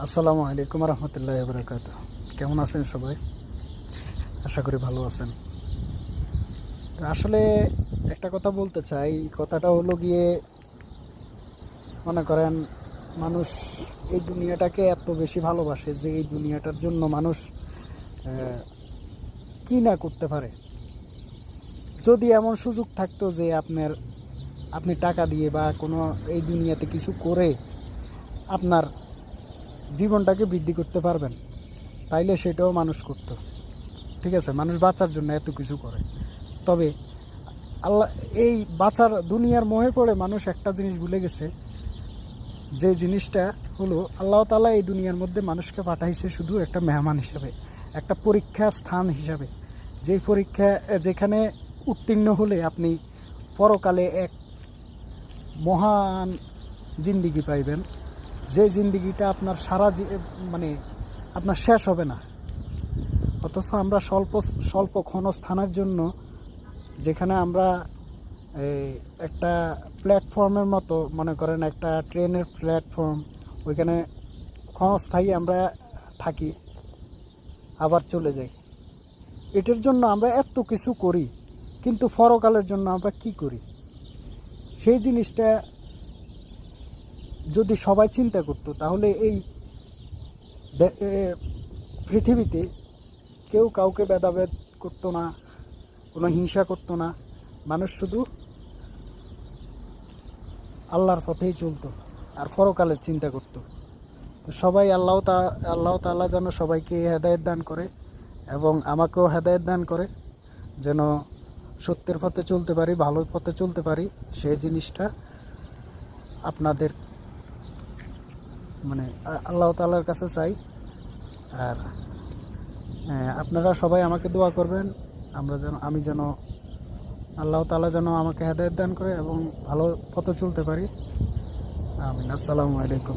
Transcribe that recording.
আসসালামু আলাইকুম রহমতুল্লাহ বরকাত। কেমন আছেন সবাই? আশা করি ভালো আছেন। তো আসলে একটা কথা বলতে চাই, কথাটা হলো গিয়ে, মনে করেন মানুষ এই দুনিয়াটাকে এত বেশি ভালোবাসে যে এই দুনিয়াটার জন্য মানুষ কী না করতে পারে। যদি এমন সুযোগ থাকতো যে আপনি টাকা দিয়ে বা কোনো এই দুনিয়াতে কিছু করে আপনার জীবনটাকে বৃদ্ধি করতে পারবেন, তাইলে সেটাও মানুষ করতো। ঠিক আছে, মানুষ বাঁচার জন্য এত কিছু করে। তবে আল্লাহ এই বাঁচার দুনিয়ার মোহে পড়ে মানুষ একটা জিনিস ভুলে গেছে, যে জিনিসটা হলো আল্লাহ তাআলা এই দুনিয়ার মধ্যে মানুষকে পাঠাইছে শুধু একটা মেহমান হিসাবে, একটা পরীক্ষা স্থান হিসাবে। যেই পরীক্ষা, যেখানে উত্তীর্ণ হলে আপনি পরকালে এক মহান জিন্দিগি পাইবেন, যে জিন্দিগিটা আপনার মানে আপনার শেষ হবে না। অথচ আমরা স্বল্প স্বল্প ক্ষণস্থানের জন্য, যেখানে আমরা এই একটা প্ল্যাটফর্মের মতো, মনে করেন একটা ট্রেনের প্ল্যাটফর্ম, ওইখানে ক্ষণস্থায়ী আমরা থাকি, আবার চলে যাই। এটার জন্য আমরা এত কিছু করি, কিন্তু পরকালের জন্য আমরা কি করি? সেই জিনিসটা যদি সবাই চিন্তা করতো, তাহলে এই পৃথিবীতে কেউ কাউকে ভেদাভেদ করতো না, কোনো হিংসা করতো না। মানুষ শুধু আল্লাহর পথেই চলতো আর পরকালের চিন্তা করতো। তো সবাই আল্লাহ তাআলা যেন সবাইকে হেদায়েত দান করে, এবং আমাকেও হেদায়েত দান করে, যেন সত্যের পথে চলতে পারি, ভালোর পথে চলতে পারি। সেই জিনিসটা আপনাদের মানে আল্লাহ তাআলার কাছে চাই। আর আপনারা সবাই আমাকে দোয়া করবেন, আমি যেন আল্লাহ তাআলা যেন আমাকে হেদায়েত দান করে এবং ভালো পথে চলতে পারি। আমিন। আসসালামু আলাইকুম।